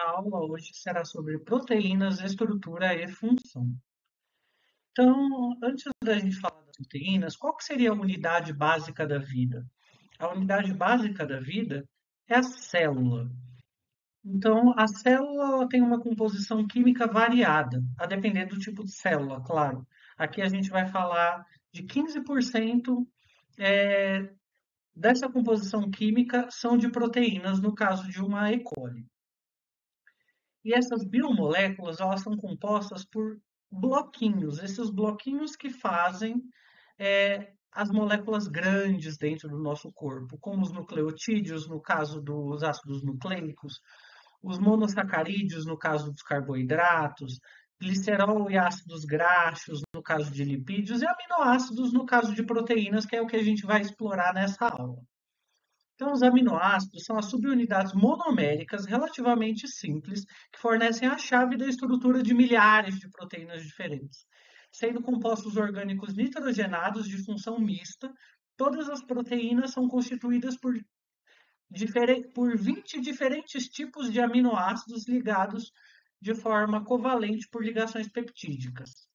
A aula hoje será sobre proteínas, estrutura e função. Então, antes da gente falar das proteínas, qual que seria a unidade básica da vida? A unidade básica da vida é a célula. Então, a célula tem uma composição química variada, a depender do tipo de célula, claro. Aqui a gente vai falar de 15% dessa composição química são de proteínas, no caso de uma E. coli. E essas biomoléculas, elas são compostas por bloquinhos, esses bloquinhos que fazem as moléculas grandes dentro do nosso corpo, como os nucleotídeos, no caso dos ácidos nucleicos, os monossacarídeos, no caso dos carboidratos, glicerol e ácidos graxos, no caso de lipídios, e aminoácidos, no caso de proteínas, que é o que a gente vai explorar nessa aula. Então, os aminoácidos são as subunidades monoméricas relativamente simples que fornecem a chave da estrutura de milhares de proteínas diferentes. Sendo compostos orgânicos nitrogenados de função mista, todas as proteínas são constituídas por 20 diferentes tipos de aminoácidos ligados de forma covalente por ligações peptídicas.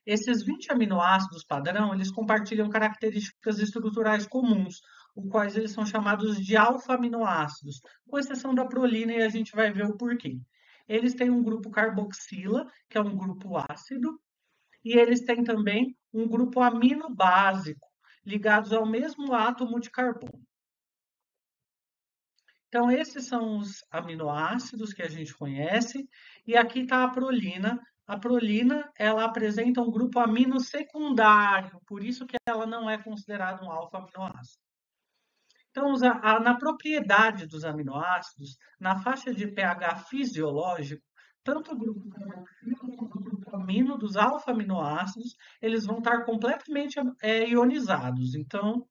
Esses 20 aminoácidos padrão, eles compartilham características estruturais comuns, os quais eles são chamados de alfa-aminoácidos, com exceção da prolina, e a gente vai ver o porquê. Eles têm um grupo carboxila, que é um grupo ácido, e eles têm também um grupo amino básico, ligados ao mesmo átomo de carbono. Então, esses são os aminoácidos que a gente conhece, e aqui está a prolina. A prolina, ela apresenta um grupo amino secundário, por isso que ela não é considerada um alfa-aminoácido. Então, na propriedade dos aminoácidos, na faixa de pH fisiológico, tanto o grupo carboxílico quanto o grupo amino dos alfa-aminoácidos, eles vão estar completamente ionizados. Então,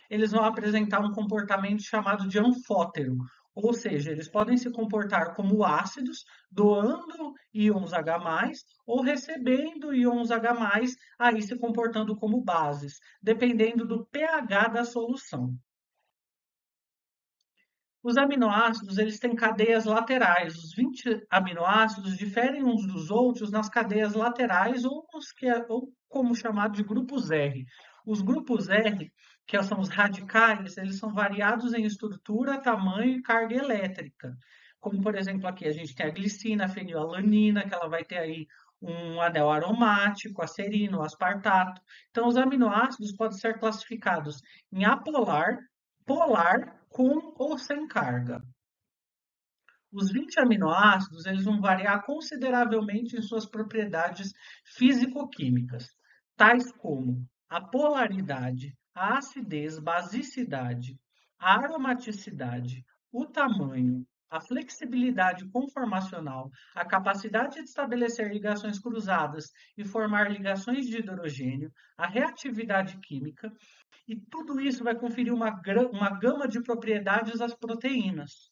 eles vão apresentar um comportamento chamado de anfótero, ou seja, eles podem se comportar como ácidos, doando íons H+, ou recebendo íons H+, aí se comportando como bases, dependendo do pH da solução. Os aminoácidos, eles têm cadeias laterais. Os 20 aminoácidos diferem uns dos outros nas cadeias laterais ou como chamado de grupos R. Os grupos R, que são os radicais, eles são variados em estrutura, tamanho e carga elétrica. Como, por exemplo, aqui a gente tem a glicina, a fenilalanina, que ela vai ter aí um anel aromático, a serina, o aspartato. Então, os aminoácidos podem ser classificados em apolar, polar, com ou sem carga. Os 20 aminoácidos eles vão variar consideravelmente em suas propriedades físico-químicas, tais como a polaridade, a acidez, basicidade, a aromaticidade, o tamanho, a flexibilidade conformacional, a capacidade de estabelecer ligações cruzadas e formar ligações de hidrogênio, a reatividade química, e tudo isso vai conferir uma gama de propriedades às proteínas.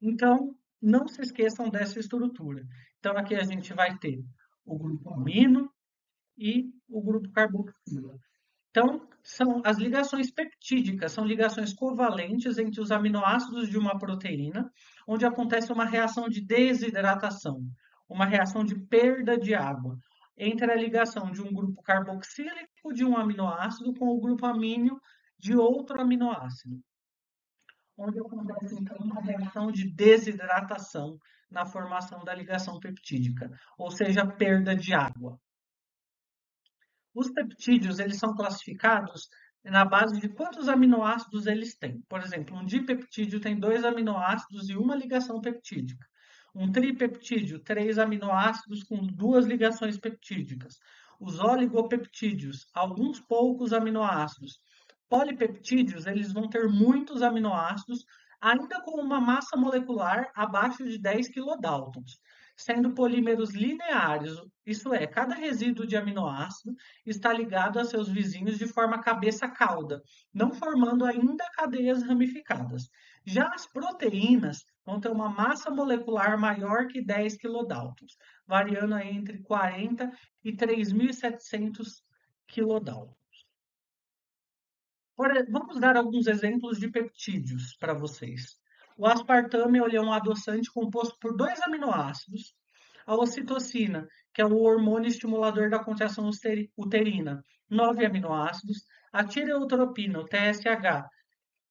Então, não se esqueçam dessa estrutura. Então, aqui a gente vai ter o grupo amino e o grupo carboxila. Então, são as ligações peptídicas, são ligações covalentes entre os aminoácidos de uma proteína, onde acontece uma reação de desidratação, uma reação de perda de água, entre a ligação de um grupo carboxílico de um aminoácido com o grupo amínio de outro aminoácido, onde acontece então uma reação de desidratação na formação da ligação peptídica, ou seja, perda de água. Os peptídeos, eles são classificados na base de quantos aminoácidos eles têm. Por exemplo, um dipeptídeo tem 2 aminoácidos e uma ligação peptídica. Um tripeptídeo, 3 aminoácidos com 2 ligações peptídicas. Os oligopeptídeos, alguns poucos aminoácidos. Polipeptídeos, eles vão ter muitos aminoácidos, ainda com uma massa molecular abaixo de 10 kilodaltons, sendo polímeros lineares, isso é, cada resíduo de aminoácido está ligado a seus vizinhos de forma cabeça-cauda, não formando ainda cadeias ramificadas. Já as proteínas vão ter uma massa molecular maior que 10 kilodaltons, variando aí entre 40 e 3.700 kilodaltons. Vamos dar alguns exemplos de peptídeos para vocês. O aspartame ele é um adoçante composto por dois aminoácidos. A ocitocina, que é o hormônio estimulador da contração uterina, 9 aminoácidos. A tireotropina, o TSH,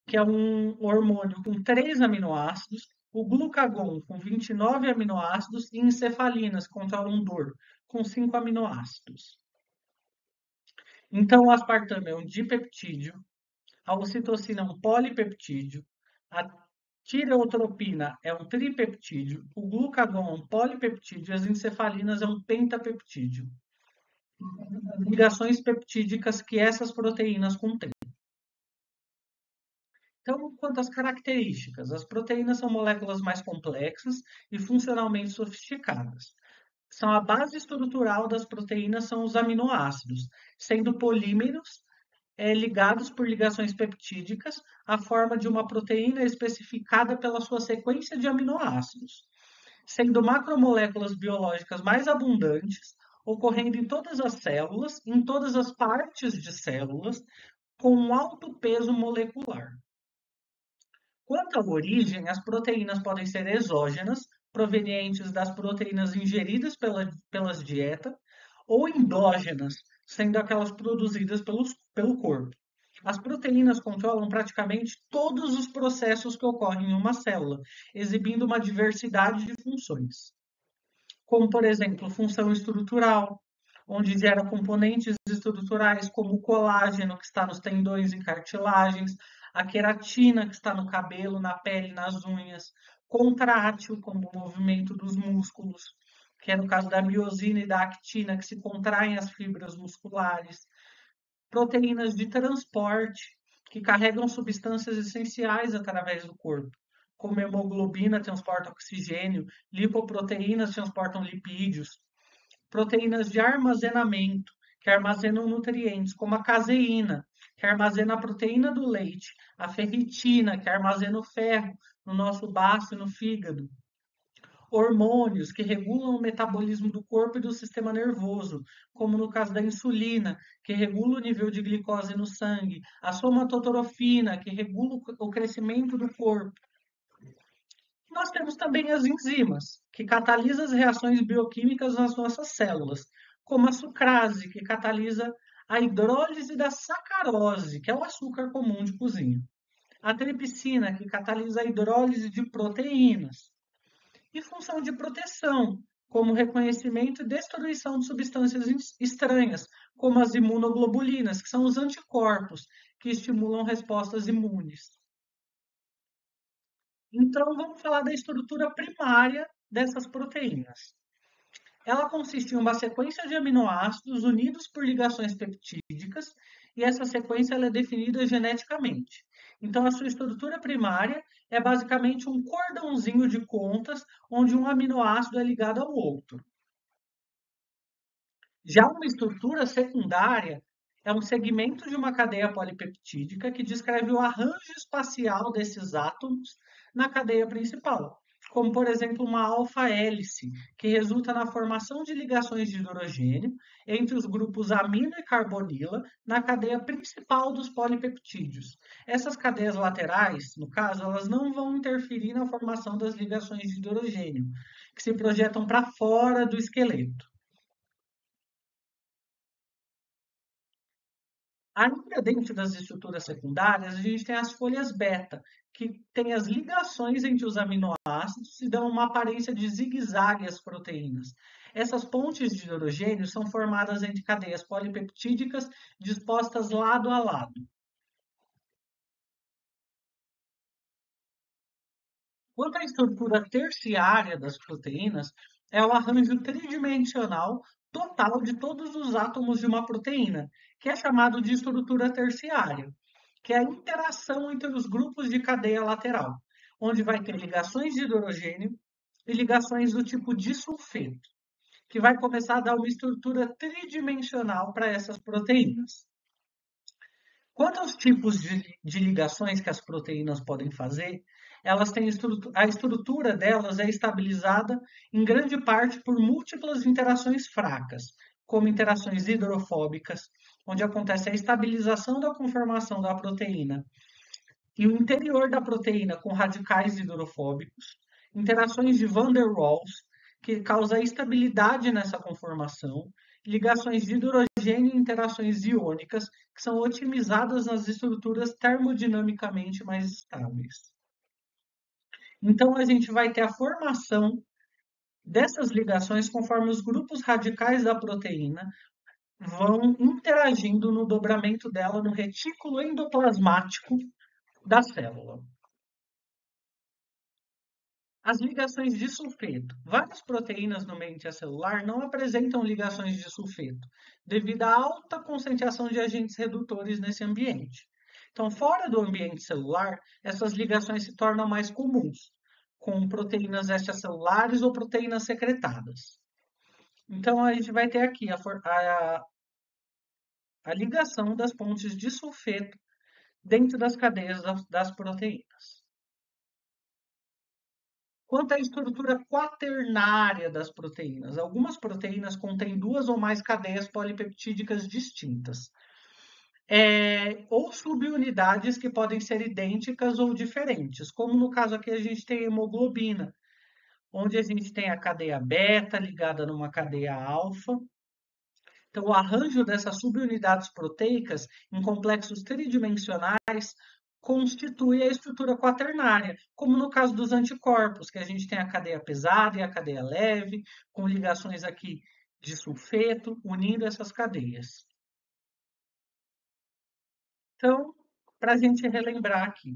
que é um hormônio com 3 aminoácidos. O glucagon, com 29 aminoácidos. E encefalinas, que controlam dor, com 5 aminoácidos. Então, o aspartame é um dipeptídeo, a ocitocina é um polipeptídeo, a tireotropina é um tripeptídeo, o glucagon é um polipeptídeo e as encefalinas é um pentapeptídeo. Ligações peptídicas que essas proteínas contêm. Então, quanto às características, as proteínas são moléculas mais complexas e funcionalmente sofisticadas. A base estrutural das proteínas são os aminoácidos, sendo polímeros ligados por ligações peptídicas à forma de uma proteína especificada pela sua sequência de aminoácidos, sendo macromoléculas biológicas mais abundantes, ocorrendo em todas as células, em todas as partes de células, com um alto peso molecular. Quanto à origem, as proteínas podem ser exógenas, provenientes das proteínas ingeridas pelas dietas, ou endógenas, sendo aquelas produzidas pelo corpo. As proteínas controlam praticamente todos os processos que ocorrem em uma célula, exibindo uma diversidade de funções, como, por exemplo, função estrutural, onde gera componentes estruturais como o colágeno, que está nos tendões e cartilagens, a queratina, que está no cabelo, na pele, nas unhas, contrátil, como o movimento dos músculos, que é no caso da miosina e da actina, que se contraem as fibras musculares, proteínas de transporte, que carregam substâncias essenciais através do corpo, como hemoglobina transporta oxigênio, lipoproteínas transportam lipídios, proteínas de armazenamento, que armazenam nutrientes, como a caseína, que armazena a proteína do leite, a ferritina, que armazena o ferro no nosso baço e no fígado, hormônios que regulam o metabolismo do corpo e do sistema nervoso, como no caso da insulina, que regula o nível de glicose no sangue, a somatotorofina, que regula o crescimento do corpo. Nós temos também as enzimas, que catalisam as reações bioquímicas nas nossas células, como a sucrase, que catalisa a hidrólise da sacarose, que é o açúcar comum de cozinha. A tripsina, que catalisa a hidrólise de proteínas. E função de proteção, como reconhecimento e destruição de substâncias estranhas, como as imunoglobulinas, que são os anticorpos que estimulam respostas imunes. Então, vamos falar da estrutura primária dessas proteínas. Ela consiste em uma sequência de aminoácidos unidos por ligações peptídicas, e essa sequência ela é definida geneticamente. Então, a sua estrutura primária é basicamente um cordãozinho de contas, onde um aminoácido é ligado ao outro. Já uma estrutura secundária é um segmento de uma cadeia polipeptídica que descreve o arranjo espacial desses átomos na cadeia principal, como, por exemplo, uma alfa-hélice, que resulta na formação de ligações de hidrogênio entre os grupos amino e carbonila na cadeia principal dos polipeptídeos. Essas cadeias laterais, no caso, elas não vão interferir na formação das ligações de hidrogênio, que se projetam para fora do esqueleto. Ainda dentro das estruturas secundárias, a gente tem as folhas beta, que têm as ligações entre os aminoácidos e dão uma aparência de zigue-zague às proteínas. Essas pontes de hidrogênio são formadas entre cadeias polipeptídicas dispostas lado a lado. Quanto à estrutura terciária das proteínas, é o arranjo tridimensional total de todos os átomos de uma proteína, que é chamado de estrutura terciária, que é a interação entre os grupos de cadeia lateral, onde vai ter ligações de hidrogênio e ligações do tipo disulfeto, que vai começar a dar uma estrutura tridimensional para essas proteínas. Quanto aos tipos de ligações que as proteínas podem fazer, elas têm a estrutura delas é estabilizada em grande parte por múltiplas interações fracas, como interações hidrofóbicas, onde acontece a estabilização da conformação da proteína e o interior da proteína com radicais hidrofóbicos, interações de van der Waals, que causa instabilidade nessa conformação, ligações de hidrogênio e interações iônicas, que são otimizadas nas estruturas termodinamicamente mais estáveis. Então, a gente vai ter a formação dessas ligações conforme os grupos radicais da proteína vão interagindo no dobramento dela no retículo endoplasmático da célula. As ligações de sulfeto. Várias proteínas no meio intracelular não apresentam ligações de sulfeto, devido à alta concentração de agentes redutores nesse ambiente. Então, fora do ambiente celular, essas ligações se tornam mais comuns, com proteínas extracelulares ou proteínas secretadas. Então, a gente vai ter aqui a ligação das pontes de sulfeto dentro das cadeias das proteínas. Quanto à estrutura quaternária das proteínas, algumas proteínas contêm duas ou mais cadeias polipeptídicas distintas, ou subunidades que podem ser idênticas ou diferentes, como no caso aqui a gente tem a hemoglobina, onde a gente tem a cadeia beta ligada numa cadeia alfa. Então, o arranjo dessas subunidades proteicas em complexos tridimensionais constitui a estrutura quaternária, como no caso dos anticorpos, que a gente tem a cadeia pesada e a cadeia leve, com ligações aqui de sulfeto, unindo essas cadeias. Então, para a gente relembrar aqui,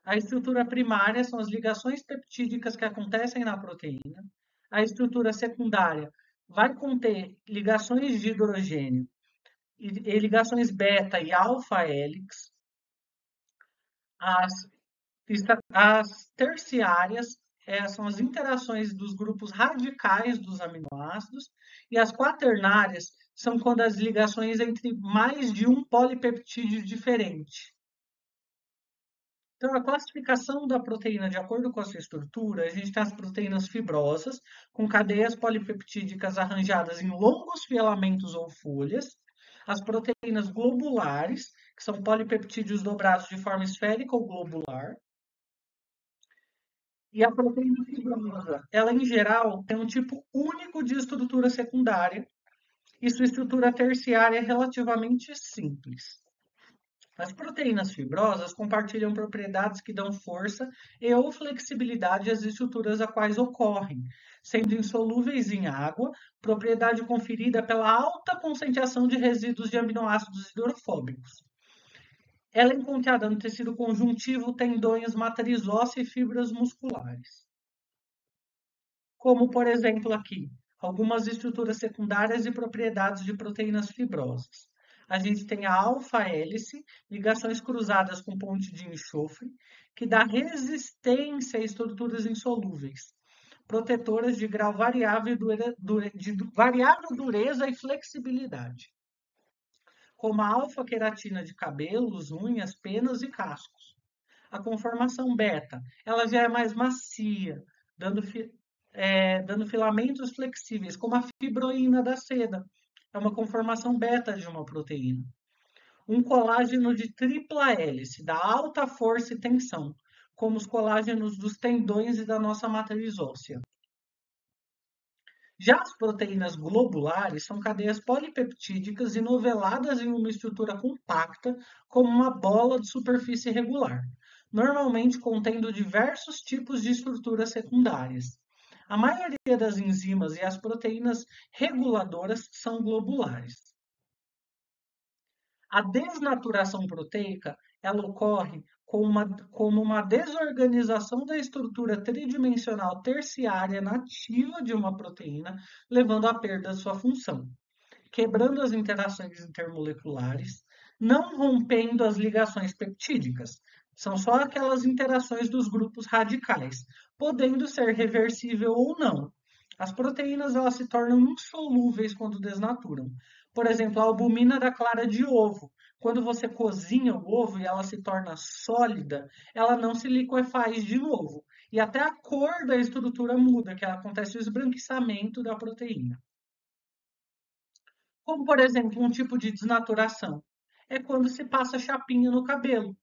a estrutura primária são as ligações peptídicas que acontecem na proteína. A estrutura secundária vai conter ligações de hidrogênio e ligações beta e alfa hélix. As, as terciárias são as interações dos grupos radicais dos aminoácidos, e as quaternárias são quando as ligações entre mais de um polipeptídeo diferente. Então, a classificação da proteína de acordo com a sua estrutura, a gente tem as proteínas fibrosas, com cadeias polipeptídicas arranjadas em longos filamentos ou folhas, as proteínas globulares, que são polipeptídeos dobrados de forma esférica ou globular, e a proteína fibrosa, ela em geral tem um tipo único de estrutura secundária, e sua estrutura terciária é relativamente simples. As proteínas fibrosas compartilham propriedades que dão força e ou flexibilidade às estruturas a quais ocorrem, sendo insolúveis em água, propriedade conferida pela alta concentração de resíduos de aminoácidos hidrofóbicos. Ela é encontrada no tecido conjuntivo, tendões, matriz óssea e fibras musculares. Como, por exemplo, aqui, algumas estruturas secundárias e propriedades de proteínas fibrosas. A gente tem a alfa-hélice, ligações cruzadas com ponte de enxofre, que dá resistência a estruturas insolúveis, protetoras de grau variável, de variável dureza e flexibilidade, como a alfa-queratina de cabelos, unhas, penas e cascos. A conformação beta, ela já é mais macia, dando filamentos flexíveis, como a fibroína da seda. É uma conformação beta de uma proteína. Um colágeno de tripla hélice, da alta força e tensão, como os colágenos dos tendões e da nossa matriz óssea. Já as proteínas globulares são cadeias polipeptídicas enoveladas em uma estrutura compacta, como uma bola de superfície regular, normalmente contendo diversos tipos de estruturas secundárias. A maioria das enzimas e as proteínas reguladoras são globulares. A desnaturação proteica, ela ocorre como uma desorganização da estrutura tridimensional terciária nativa de uma proteína, levando à perda de sua função, quebrando as interações intermoleculares, não rompendo as ligações peptídicas. São só aquelas interações dos grupos radicais, podendo ser reversível ou não. As proteínas elas se tornam insolúveis quando desnaturam. Por exemplo, a albumina da clara de ovo. Quando você cozinha o ovo e ela se torna sólida, ela não se liquefaz de novo. E até a cor da estrutura muda, que acontece o esbranquiçamento da proteína. Como, por exemplo, um tipo de desnaturação. É quando se passa chapinha no cabelo.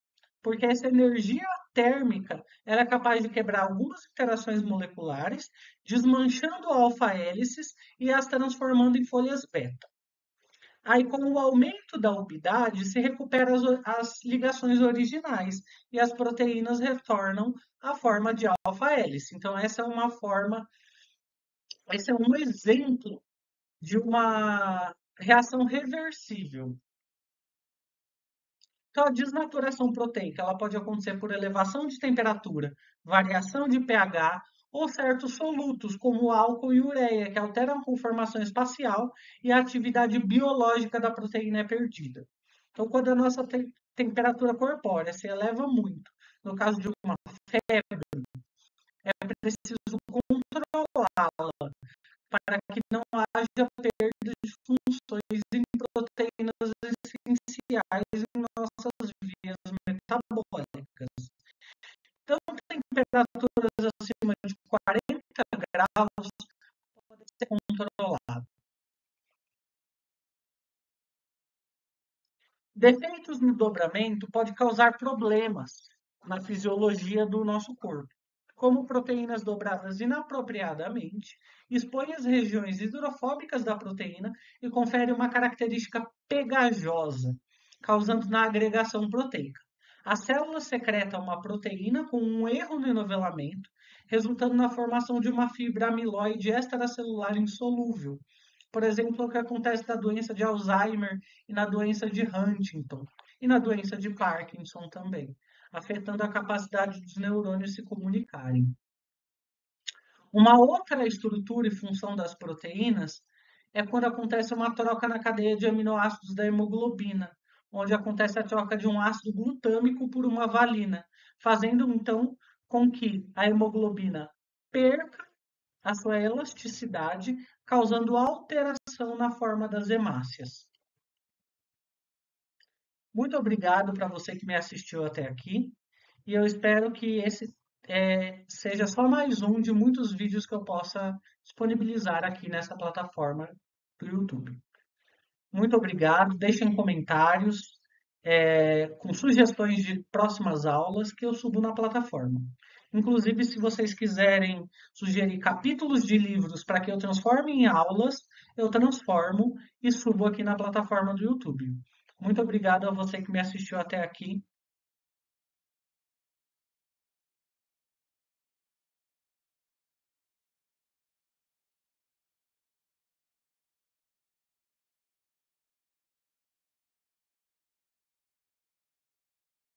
porque essa energia térmica ela é capaz de quebrar algumas interações moleculares, desmanchando alfa-hélices e as transformando em folhas beta. Aí, com o aumento da umidade, se recupera as ligações originais e as proteínas retornam à forma de alfa-hélice. Então, esse é um exemplo de uma reação reversível. Então, a desnaturação proteica ela pode acontecer por elevação de temperatura, variação de pH ou certos solutos, como álcool e ureia, que alteram a conformação espacial e a atividade biológica da proteína é perdida. Então, quando a nossa temperatura corpórea se eleva muito, no caso de uma febre, é preciso controlá-la para que não haja perda de funções em proteínas essenciais em nossas vias metabólicas. Então, temperaturas acima de 40 graus podem ser controladas. Defeitos no dobramento podem causar problemas na fisiologia do nosso corpo, como proteínas dobradas inapropriadamente, expõe as regiões hidrofóbicas da proteína e confere uma característica pegajosa, causando na agregação proteica. A célula secreta uma proteína com um erro no nivelamento, resultando na formação de uma fibra amiloide extracelular insolúvel. Por exemplo, o que acontece na doença de Alzheimer e na doença de Huntington, e na doença de Parkinson também, afetando a capacidade dos neurônios se comunicarem. Uma outra estrutura e função das proteínas é quando acontece uma troca na cadeia de aminoácidos da hemoglobina, onde acontece a troca de um ácido glutâmico por uma valina, fazendo então com que a hemoglobina perca a sua elasticidade, causando alteração na forma das hemácias. Muito obrigado para você que me assistiu até aqui, e eu espero que esse seja só mais um de muitos vídeos que eu possa disponibilizar aqui nessa plataforma do YouTube. Muito obrigado, deixem comentários com sugestões de próximas aulas que eu subo na plataforma. Inclusive, se vocês quiserem sugerir capítulos de livros para que eu transforme em aulas, eu transformo e subo aqui na plataforma do YouTube. Muito obrigado a você que me assistiu até aqui